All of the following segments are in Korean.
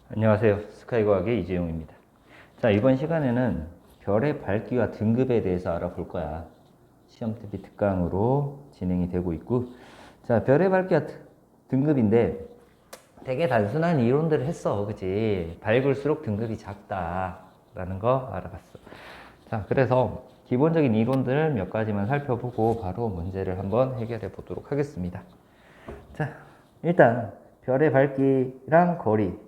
안녕하세요. 스카이과학의 이재용입니다. 자, 이번 시간에는 별의 밝기와 등급에 대해서 알아볼 거야. 시험 대비 특강으로 진행이 되고 있고, 자, 별의 밝기와 등급인데 되게 단순한 이론들을 했어. 그치? 밝을수록 등급이 작다라는 거 알아봤어. 자, 그래서 기본적인 이론들 몇 가지만 살펴보고 바로 문제를 한번 해결해 보도록 하겠습니다. 자, 일단 별의 밝기랑 거리.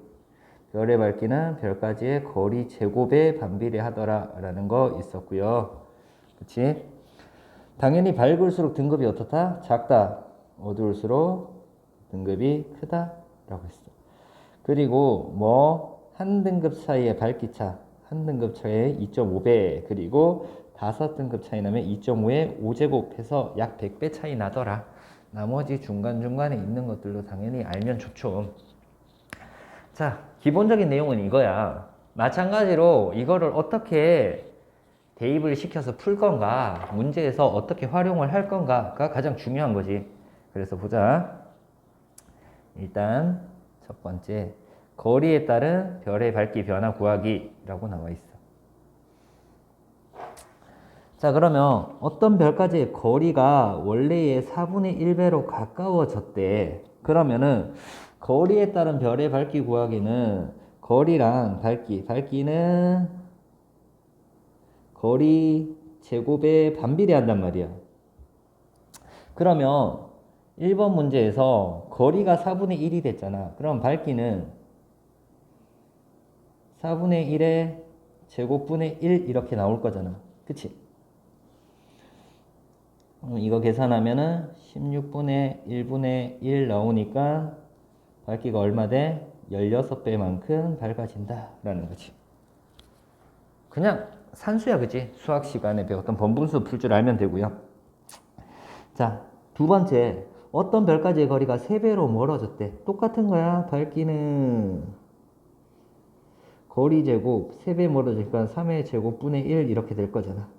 별의 밝기는 별까지의 거리 제곱에 반비례하더라 라는 거 있었고요. 그치? 당연히 밝을수록 등급이 어떻다? 작다. 어두울수록 등급이 크다 라고 했어. 그리고 한 등급 차이의 밝기차, 한 등급 차이의 2.5배, 그리고 5등급 차이 나면 2.5에 5제곱 해서 약 100배 차이 나더라. 나머지 중간중간에 있는 것들도 당연히 알면 좋죠. 자, 기본적인 내용은 이거야. 마찬가지로 이거를 어떻게 대입을 시켜서 풀 건가, 문제에서 어떻게 활용을 할 건가가 가장 중요한 거지. 그래서 보자. 일단 첫 번째, 거리에 따른 별의 밝기 변화 구하기라고 나와 있어. 자, 그러면 어떤 별까지의 거리가 원래의 4분의 1배로 가까워졌대. 그러면은 거리에 따른 별의 밝기 구하기는 거리랑 밝기는 거리 제곱에 반비례한단 말이야. 그러면 1번 문제에서 거리가 4분의 1이 됐잖아. 그럼 밝기는 4분의 1에 제곱분의 1 이렇게 나올 거잖아. 그치? 이거 계산하면은 16분의 1분의 1 나오니까 밝기가 얼마 돼? 16배만큼 밝아진다 라는 거지. 그냥 산수야, 그치? 수학 시간에 배웠던 번분수 풀 줄 알면 되고요. 자, 두 번째, 어떤 별까지의 거리가 3배로 멀어졌대. 똑같은 거야. 밝기는 거리 제곱 3배 멀어지니까 3의 제곱분의 1 이렇게 될 거잖아.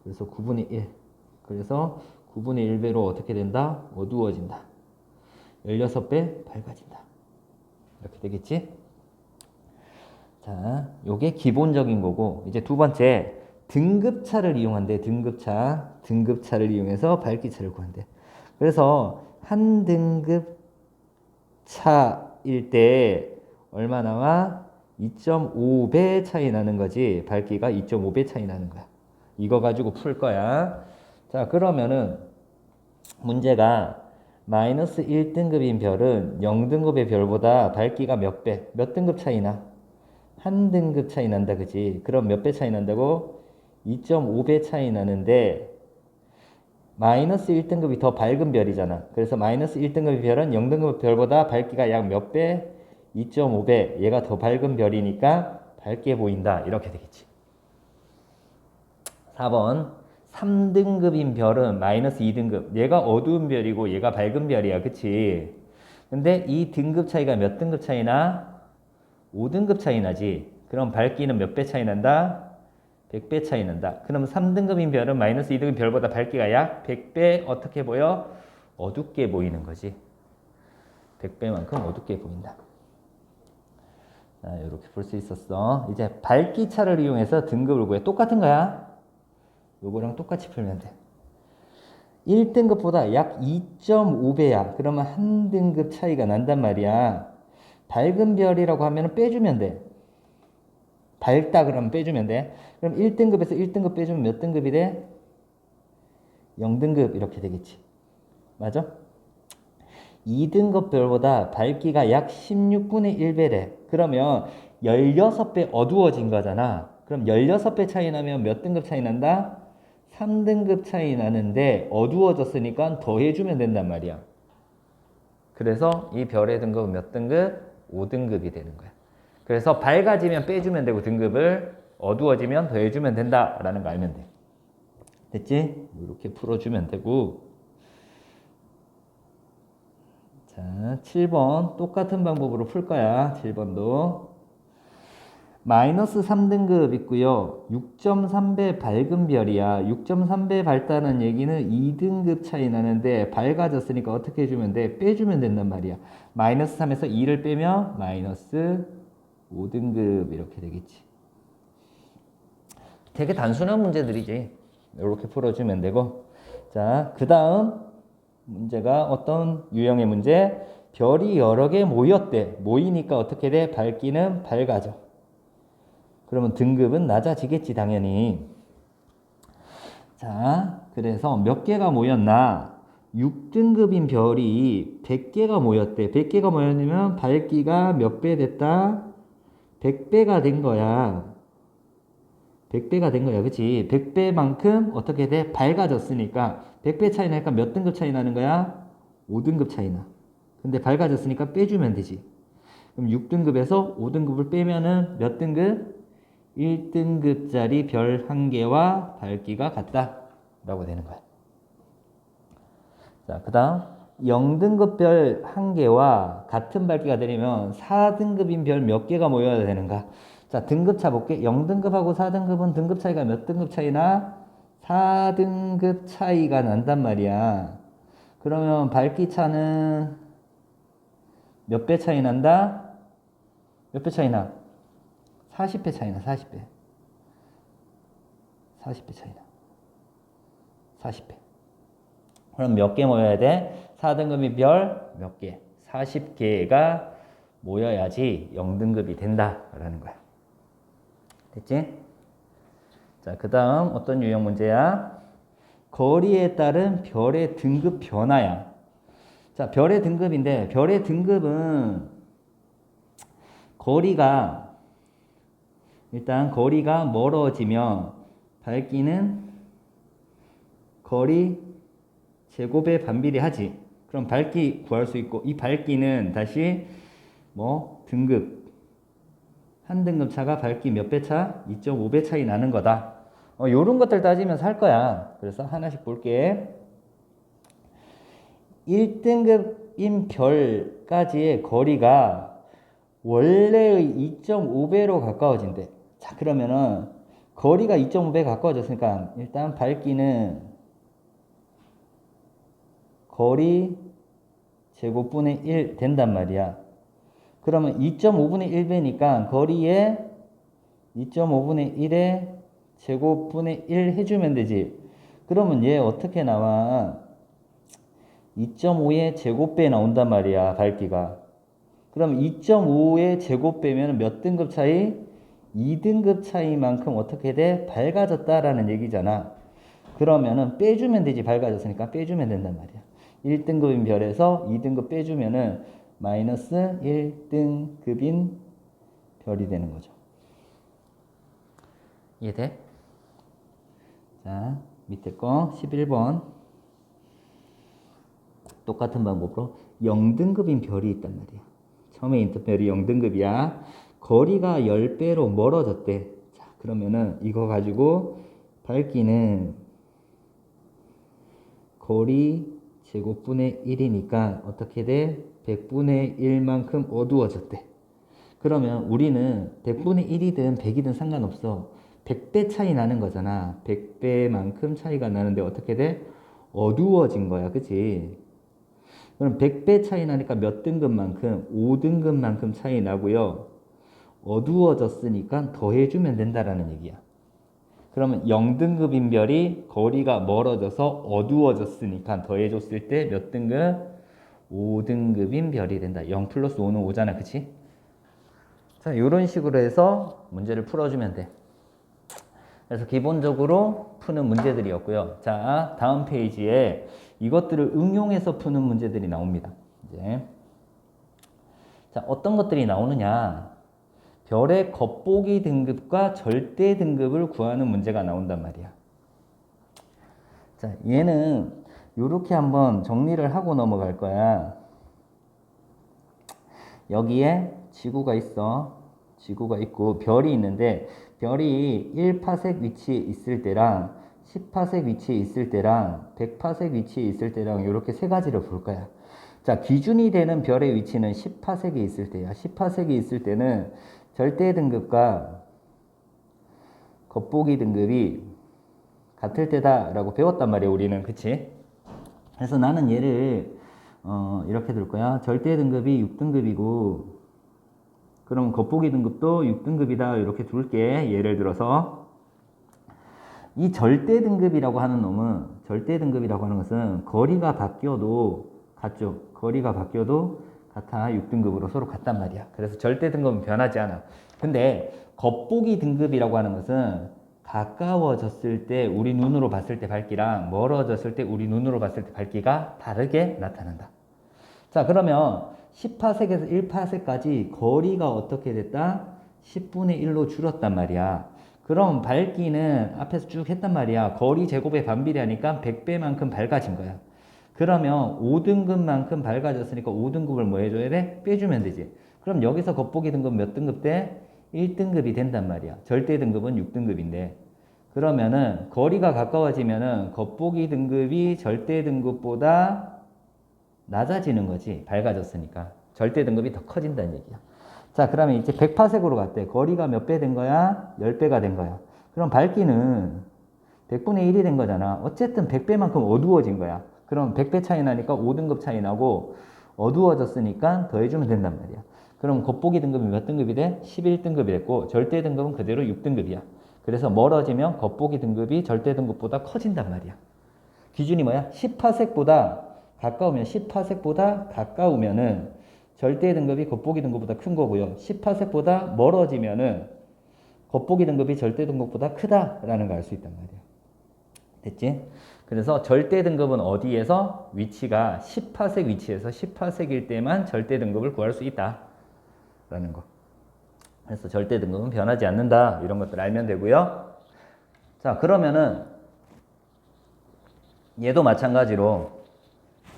그래서 9분의 1. 그래서 9분의 1배로 어떻게 된다? 어두워진다. 16배 밝아진다. 이렇게 되겠지? 자, 요게 기본적인 거고, 이제 두 번째, 등급차를 이용한대. 등급차를 이용해서 밝기차를 구한대. 그래서 한 등급 차일 때 얼마 나와? 2.5배 차이 나는 거지. 밝기가 2.5배 차이 나는 거야. 이거 가지고 풀 거야. 자, 그러면은 문제가 마이너스 1등급인 별은 0등급의 별보다 밝기가 몇 배? 몇 등급 차이 나? 한 등급 차이 난다, 그지? 그럼 몇 배 차이 난다고? 2.5배 차이 나는데 마이너스 1등급이 더 밝은 별이잖아. 그래서 마이너스 1등급의 별은 0등급 별보다 밝기가 약 몇 배? 2.5배. 얘가 더 밝은 별이니까 밝게 보인다. 이렇게 되겠지. 4번 3등급인 별은 마이너스 2등급. 얘가 어두운 별이고 얘가 밝은 별이야. 그치? 근데 이 등급 차이가 몇 등급 차이 나? 5등급 차이 나지. 그럼 밝기는 몇 배 차이 난다? 100배 차이 난다. 그럼 3등급인 별은 마이너스 2등급 별보다 밝기가 약 100배 어떻게 보여? 어둡게 보이는 거지. 100배만큼 어둡게 보인다. 자, 이렇게 볼 수 있었어. 이제 밝기차를 이용해서 등급을 구해. 똑같은 거야. 요거랑 똑같이 풀면 돼. 1등급보다 약 2.5배야. 그러면 한 등급 차이가 난단 말이야. 밝은 별이라고 하면 빼주면 돼. 밝다 그러면 빼주면 돼. 그럼 1등급에서 1등급 빼주면 몇 등급이 돼? 0등급 이렇게 되겠지. 맞아? 2등급 별보다 밝기가 약 16분의 1배래. 그러면 16배 어두워진 거잖아. 그럼 16배 차이 나면 몇 등급 차이 난다? 3등급 차이 나는데 어두워졌으니까 더해주면 된단 말이야. 그래서 이 별의 등급은 몇 등급? 5등급이 되는 거야. 그래서 밝아지면 빼주면 되고 등급을 어두워지면 더해주면 된다라는 거 알면 돼. 됐지? 이렇게 풀어주면 되고. 자, 7번 똑같은 방법으로 풀 거야. 7번도. 마이너스 3등급 있고요. 6.3배 밝은 별이야. 6.3배 밝다는 얘기는 2등급 차이 나는데 밝아졌으니까 어떻게 해주면 돼? 빼주면 된단 말이야. 마이너스 3에서 2를 빼면 마이너스 5등급 이렇게 되겠지. 되게 단순한 문제들이지. 이렇게 풀어주면 되고. 자, 그 다음 문제가 어떤 유형의 문제? 별이 여러 개 모였대. 모이니까 어떻게 돼? 밝기는 밝아져. 그러면 등급은 낮아지겠지, 당연히. 자, 그래서 몇 개가 모였나? 6등급인 별이 100개가 모였대. 100개가 모였으면 밝기가 몇 배 됐다? 100배가 된 거야. 100배가 된 거야. 그치? 100배만큼 어떻게 돼? 밝아졌으니까 100배 차이 나니까 몇 등급 차이 나는 거야? 5등급 차이 나. 근데 밝아졌으니까 빼주면 되지. 그럼 6등급에서 5등급을 빼면은 몇 등급? 1등급짜리 별 1개와 밝기가 같다 라고 되는 거야. 자, 그 다음 0등급 별 1개와 같은 밝기가 되려면 4등급인 별 몇 개가 모여야 되는가? 자, 등급차 볼게. 0등급하고 4등급은 등급 차이가 몇 등급 차이나? 4등급 차이가 난단 말이야. 그러면 밝기 차는 몇 배 차이 난다? 몇 배 차이 나? 40배 차이 나, 40배. 40배 차이 나. 40배. 그럼 몇 개 모여야 돼? 4등급이 별 몇 개? 40개가 모여야지 0등급이 된다라는 거야. 됐지? 자, 그 다음 어떤 유형 문제야? 거리에 따른 별의 등급 변화야. 자, 별의 등급인데 별의 등급은 일단 거리가 멀어지면 밝기는 거리 제곱에 반비례하지. 그럼 밝기 구할 수 있고 이 밝기는 다시 등급 한 등급 차가 밝기 몇 배 차? 2.5배 차이 나는 거다. 요런 것들 따지면서 할 거야. 그래서 하나씩 볼게. 1등급인 별까지의 거리가 원래의 2.5배로 가까워진대. 자, 그러면은 거리가 2.5배 가까워졌으니까 일단 밝기는 거리 제곱분의 1 된단 말이야. 그러면 2.5분의 1배니까 거리에 2.5분의 1에 제곱분의 1 해주면 되지. 그러면 얘 어떻게 나와? 2.5의 제곱배 나온단 말이야, 밝기가. 그럼 2.5의 제곱배면 몇 등급 차이? 2등급 차이만큼 어떻게 돼? 밝아졌다라는 얘기잖아. 그러면은 빼주면 되지. 밝아졌으니까 빼주면 된단 말이야. 1등급인 별에서 2등급 빼주면은 마이너스 1등급인 별이 되는 거죠. 이해돼? 자, 밑에 거 11번. 똑같은 방법으로 0등급인 별이 있단 말이야. 처음에 있던 별이 0등급이야. 거리가 10배로 멀어졌대. 자, 그러면은 이거 가지고 밝기는 거리 제곱분의 1이니까 어떻게 돼? 100분의 1만큼 어두워졌대. 그러면 우리는 100분의 1이든 100이든 상관없어. 100배 차이 나는 거잖아. 100배만큼 차이가 나는데 어떻게 돼? 어두워진 거야. 그치? 그럼 100배 차이 나니까 몇 등급만큼? 5등급만큼 차이 나고요. 어두워졌으니까 더해주면 된다라는 얘기야. 그러면 0등급인 별이 거리가 멀어져서 어두워졌으니까 더해줬을 때 몇 등급? 5등급인 별이 된다. 0 플러스 5는 5잖아. 그치? 자, 이런 식으로 해서 문제를 풀어주면 돼. 그래서 기본적으로 푸는 문제들이었고요. 자, 다음 페이지에 이것들을 응용해서 푸는 문제들이 나옵니다. 이제. 자, 어떤 것들이 나오느냐? 별의 겉보기 등급과 절대 등급을 구하는 문제가 나온단 말이야. 자, 얘는 이렇게 한번 정리를 하고 넘어갈 거야. 여기에 지구가 있어. 지구가 있고 별이 있는데 별이 1파색 위치에 있을 때랑 10파색 위치에 있을 때랑 100파색 위치에 있을 때랑 이렇게 세 가지를 볼 거야. 자, 기준이 되는 별의 위치는 10파색에 있을 때야. 10파색에 있을 때는 절대 등급과 겉보기 등급이 같을 때다라고 배웠단 말이야, 우리는. 그치? 그래서 나는 얘를 이렇게 둘 거야. 절대 등급이 6등급이고 그럼 겉보기 등급도 6등급이다. 이렇게 둘게. 예를 들어서 이 절대 등급이라고 하는 놈은 절대 등급이라고 하는 것은 거리가 바뀌어도 같죠. 거리가 바뀌어도 같아. 6등급으로 서로 같단 말이야. 그래서 절대 등급은 변하지 않아. 근데 겉보기 등급이라고 하는 것은 가까워졌을 때 우리 눈으로 봤을 때 밝기랑 멀어졌을 때 우리 눈으로 봤을 때 밝기가 다르게 나타난다. 자, 그러면 10파섹에서 1파섹까지 거리가 어떻게 됐다? 10분의 1로 줄었단 말이야. 그럼 밝기는 앞에서 쭉 했단 말이야. 거리 제곱에 반비례하니까 100배만큼 밝아진 거야. 그러면 5등급만큼 밝아졌으니까 5등급을 뭐 해줘야 돼? 빼주면 되지. 그럼 여기서 겉보기 등급 몇 등급 돼? 1등급이 된단 말이야. 절대 등급은 6등급인데. 그러면은 거리가 가까워지면은 겉보기 등급이 절대 등급보다 낮아지는 거지. 밝아졌으니까. 절대 등급이 더 커진다는 얘기야. 자, 그러면 이제 100파섹으로 갔대. 거리가 몇 배 된 거야? 10배가 된 거야. 그럼 밝기는 100분의 1이 된 거잖아. 어쨌든 100배만큼 어두워진 거야. 그럼 100배 차이 나니까 5등급 차이 나고 어두워졌으니까 더해주면 된단 말이야. 그럼 겉보기 등급이 몇 등급이 돼? 11등급이 됐고 절대 등급은 그대로 6등급이야. 그래서 멀어지면 겉보기 등급이 절대 등급보다 커진단 말이야. 기준이 뭐야? 10파섹보다 가까우면 10파섹보다 가까우면은 절대 등급이 겉보기 등급보다 큰 거고요. 10파섹보다 멀어지면은 겉보기 등급이 절대 등급보다 크다라는 걸 알 수 있단 말이야. 됐지? 그래서 절대 등급은 어디에서? 위치가 10파섹 위치에서 10파섹일 때만 절대 등급을 구할 수 있다. 라는 거. 그래서 절대 등급은 변하지 않는다. 이런 것들 알면 되고요. 자, 그러면은 얘도 마찬가지로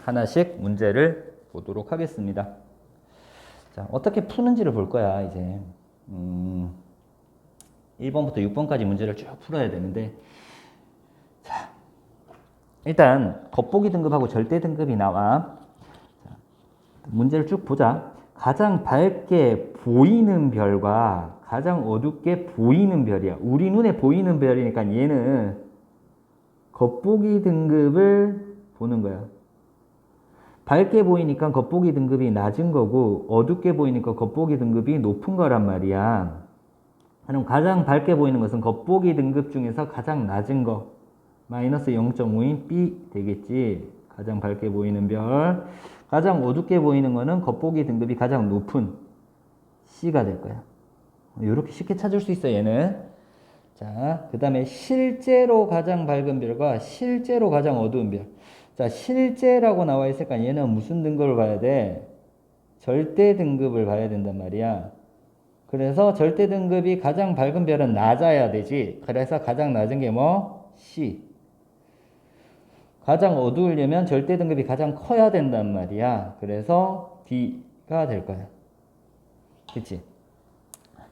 하나씩 문제를 보도록 하겠습니다. 자, 어떻게 푸는지를 볼 거야, 이제. 1번부터 6번까지 문제를 쭉 풀어야 되는데, 자, 일단 겉보기 등급하고 절대 등급이 나와. 자, 문제를 쭉 보자. 가장 밝게 보이는 별과 가장 어둡게 보이는 별이야. 우리 눈에 보이는 별이니까 얘는 겉보기 등급을 보는 거야. 밝게 보이니까 겉보기 등급이 낮은 거고 어둡게 보이니까 겉보기 등급이 높은 거란 말이야. 그럼 가장 밝게 보이는 것은 겉보기 등급 중에서 가장 낮은 거 마이너스 0.5인 B 되겠지. 가장 밝게 보이는 별. 가장 어둡게 보이는 거는 겉보기 등급이 가장 높은 C가 될 거야. 이렇게 쉽게 찾을 수 있어, 얘는. 자, 그 다음에 실제로 가장 밝은 별과 실제로 가장 어두운 별. 자, 실제라고 나와 있으니까 얘는 무슨 등급을 봐야 돼? 절대 등급을 봐야 된단 말이야. 그래서 절대 등급이 가장 밝은 별은 낮아야 되지. 그래서 가장 낮은 게 뭐? C. 가장 어두우려면 절대 등급이 가장 커야 된단 말이야. 그래서 D가 될 거야. 그치?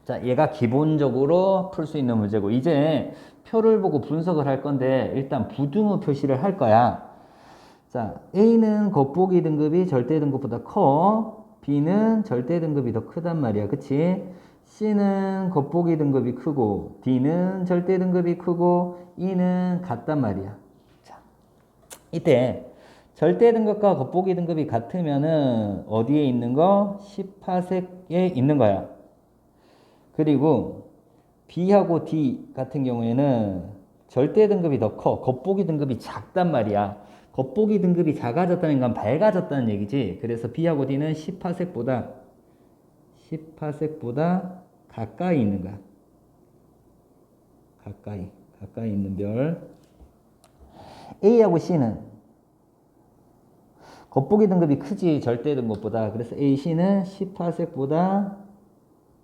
자, 얘가 기본적으로 풀 수 있는 문제고, 이제 표를 보고 분석을 할 건데, 일단 부등호 표시를 할 거야. 자, A는 겉보기 등급이 절대 등급보다 커. B는 절대 등급이 더 크단 말이야. 그치? C는 겉보기 등급이 크고, D는 절대 등급이 크고, E는 같단 말이야. 자, 이때 절대 등급과 겉보기 등급이 같으면은 어디에 있는 거? 10파섹에 있는 거야. 그리고 B하고 D 같은 경우에는 절대 등급이 더 커. 겉보기 등급이 작단 말이야. 겉보기 등급이 작아졌다는 건 밝아졌다는 얘기지. 그래서 B하고 D는 10파섹보다 가까이 있는 거야. 가까이 있는 별. A하고 C는 겉보기 등급이 크지, 절대 등급보다. 그래서 A, C는 10파섹보다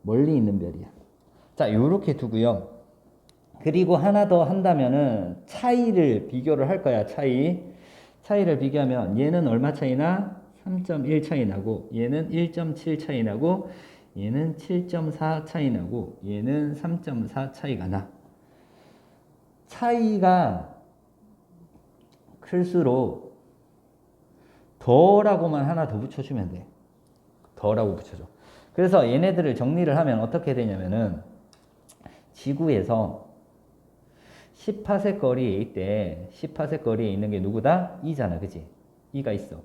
멀리 있는 별이야. 자, 요렇게 두고요. 그리고 하나 더 한다면은 차이를 비교를 할 거야. 차이를 비교하면 얘는 얼마 차이나? 3.1 차이 나고, 얘는 1.7 차이 나고, 얘는 7.4 차이 나고, 얘는 3.4 차이가 나. 차이가 클수록 더라고만 하나 더 붙여주면 돼. 더라고 붙여줘. 그래서 얘네들을 정리를 하면 어떻게 되냐면은, 지구에서 10파섹 거리에 있대. 10파섹 거리에 있는 게 누구다? E잖아. 그치? E가 있어.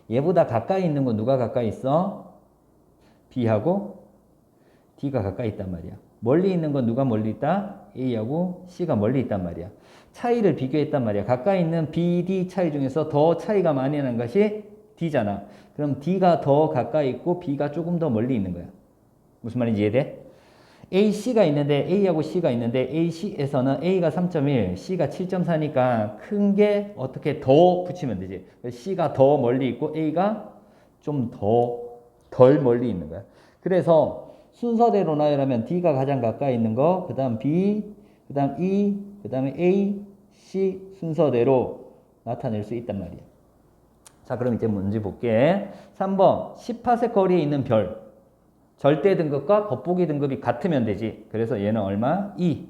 얘보다 가까이 있는 건 누가 가까이 있어? B하고 D가 가까이 있단 말이야. 멀리 있는 건 누가 멀리 있다? A하고 C가 멀리 있단 말이야. 차이를 비교했단 말이야. 가까이 있는 B, D 차이 중에서 더 차이가 많이 나는 것이 D잖아. 그럼 D가 더 가까이 있고 B가 조금 더 멀리 있는 거야. 무슨 말인지 이해돼? A, C가 있는데 A하고 C가 있는데 A, C에서는 A가 3.1, C가 7.4니까 큰 게 어떻게 더 붙이면 되지. C가 더 멀리 있고 A가 좀 덜 멀리 있는 거야. 그래서 순서대로 나열하면 D가 가장 가까이 있는 거, 그 다음 B, 그 다음 E, 그 다음에 A, C 순서대로 나타낼 수 있단 말이야. 자, 그럼 이제 문제 볼게. 3번 10파섹 거리에 있는 별. 절대 등급과 겉보기 등급이 같으면 되지. 그래서 얘는 얼마? 2.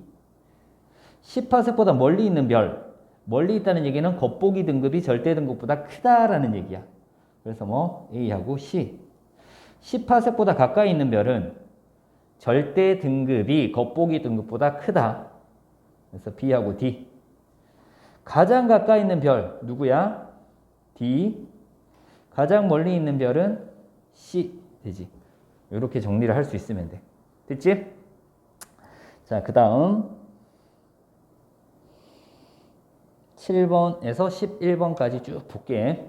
10파섹보다 멀리 있는 별. 멀리 있다는 얘기는 겉보기 등급이 절대 등급보다 크다라는 얘기야. 그래서 뭐 A하고 C. 10파섹보다 가까이 있는 별은 절대 등급이 겉보기 등급보다 크다. 그래서 B하고 D. 가장 가까이 있는 별 누구야? D. 가장 멀리 있는 별은 C 되지. 이렇게 정리를 할 수 있으면 돼. 됐지? 자, 그 다음 7번에서 11번까지 쭉 볼게.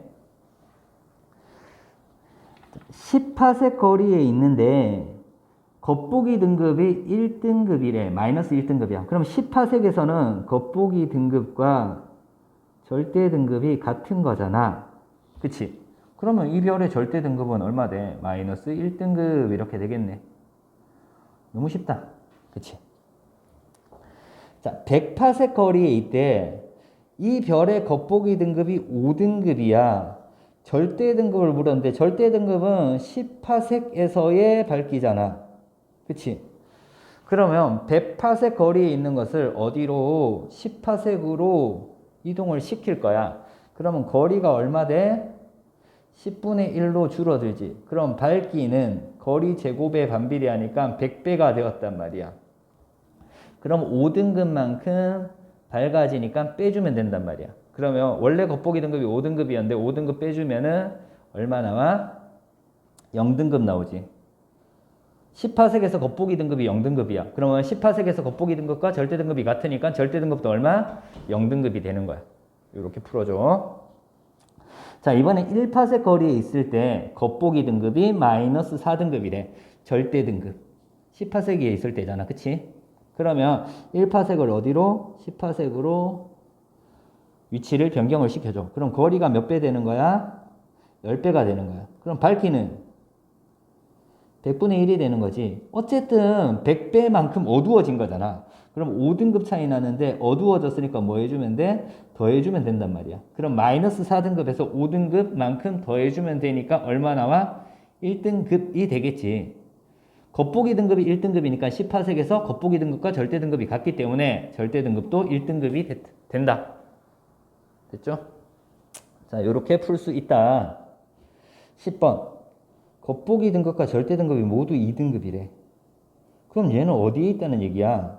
10파섹 거리에 있는데 겉보기 등급이 1등급이래. 마이너스 1등급이야. 그럼 10파섹에서는 겉보기 등급과 절대 등급이 같은 거잖아. 그치? 그러면 이 별의 절대 등급은 얼마 돼? 마이너스 1등급 이렇게 되겠네. 너무 쉽다. 그치? 자, 100파섹 거리에 있대. 이 별의 겉보기 등급이 5등급이야. 절대 등급을 물었는데 절대 등급은 10파섹에서의 밝기잖아. 그치? 그러면 100파섹 거리에 있는 것을 어디로 10파섹으로 이동을 시킬 거야. 그러면 거리가 얼마 돼? 10분의 1로 줄어들지. 그럼 밝기는 거리 제곱에 반비례하니까 100배가 되었단 말이야. 그럼 5등급만큼 밝아지니까 빼주면 된단 말이야. 그러면 원래 겉보기 등급이 5등급이었는데 5등급 빼주면은 얼마 나와? 0등급 나오지. 10파섹에서 겉보기 등급이 0등급이야. 그러면 10파섹에서 겉보기 등급과 절대 등급이 같으니까 절대 등급도 얼마? 0등급이 되는 거야. 이렇게 풀어줘. 자, 이번에 1파섹 거리에 있을 때 겉보기 등급이 마이너스 4등급이래. 절대 등급. 10파섹에 있을 때잖아. 그치? 그러면 1파섹을 어디로? 10파섹으로 위치를 변경을 시켜줘. 그럼 거리가 몇 배 되는 거야? 10배가 되는 거야. 그럼 밝기는 100분의 1이 되는 거지. 어쨌든 100배만큼 어두워진 거잖아. 그럼 5등급 차이 나는데 어두워졌으니까 뭐 해주면 돼? 더해주면 된단 말이야. 그럼 마이너스 4등급에서 5등급만큼 더해주면 되니까 얼마 나와? 1등급이 되겠지. 겉보기 등급이 1등급이니까 10파섹에서 겉보기 등급과 절대 등급이 같기 때문에 절대 등급도 1등급이 된다. 됐죠? 자, 이렇게 풀 수 있다. 10번. 겉보기 등급과 절대 등급이 모두 2등급이래. 그럼 얘는 어디에 있다는 얘기야?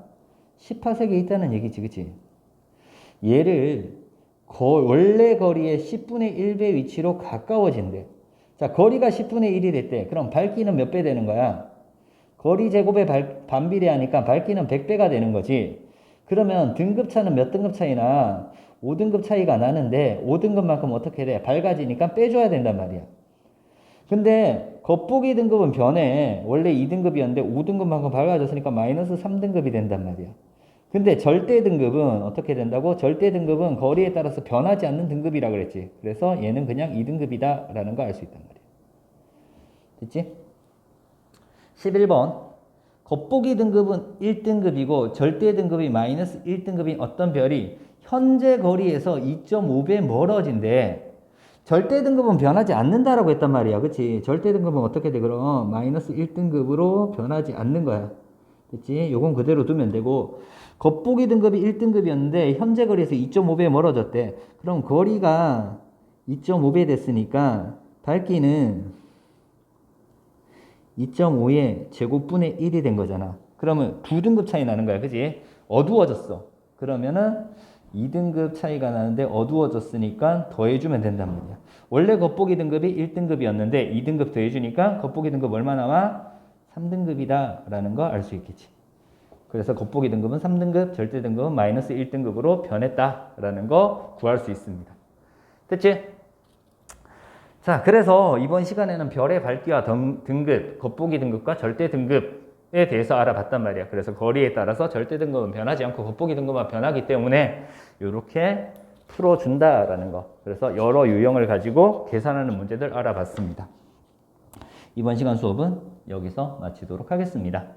10파섹에 있다는 얘기지, 그치? 얘를 원래 거리의 10분의 1배 위치로 가까워진대. 자, 거리가 10분의 1이 됐대. 그럼 밝기는 몇 배 되는 거야? 거리 제곱에 반비례하니까 밝기는 100배가 되는 거지. 그러면 등급차는 몇 등급 차이나? 5등급 차이가 나는데 5등급만큼 어떻게 돼? 밝아지니까 빼줘야 된단 말이야. 근데 겉보기 등급은 변해. 원래 2등급이었는데 5등급만큼 밝아졌으니까 마이너스 3등급이 된단 말이야. 근데 절대 등급은 어떻게 된다고? 절대 등급은 거리에 따라서 변하지 않는 등급이라 그랬지. 그래서 얘는 그냥 2등급이다 라는 거 알 수 있단 말이야. 됐지? 11번. 겉보기 등급은 1등급이고 절대 등급이 마이너스 1등급인 어떤 별이 현재 거리에서 2.5배 멀어진대. 절대 등급은 변하지 않는다라고 했단 말이야. 그치? 절대 등급은 어떻게 돼? 그럼 마이너스 1등급으로 변하지 않는 거야. 됐지? 요건 그대로 두면 되고, 겉보기 등급이 1등급이었는데 현재 거리에서 2.5배 멀어졌대. 그럼 거리가 2.5배 됐으니까 밝기는 2.5의 제곱분의 1이 된 거잖아. 그러면 2등급 차이 나는 거야. 그치? 어두워졌어. 그러면은 2등급 차이가 나는데 어두워졌으니까 더해주면 된단 말이야. 원래 겉보기 등급이 1등급이었는데 2등급 더해주니까 겉보기 등급 얼마 나와? 3등급이다 라는 거 알 수 있겠지. 그래서 겉보기 등급은 3등급, 절대 등급은 마이너스 1등급으로 변했다 라는 거 구할 수 있습니다. 됐지? 자, 그래서 이번 시간에는 별의 밝기와 등급, 겉보기 등급과 절대 등급에 대해서 알아봤단 말이야. 그래서 거리에 따라서 절대 등급은 변하지 않고 겉보기 등급만 변하기 때문에 이렇게 풀어준다라는 거. 그래서 여러 유형을 가지고 계산하는 문제들 알아봤습니다. 이번 시간 수업은 여기서 마치도록 하겠습니다.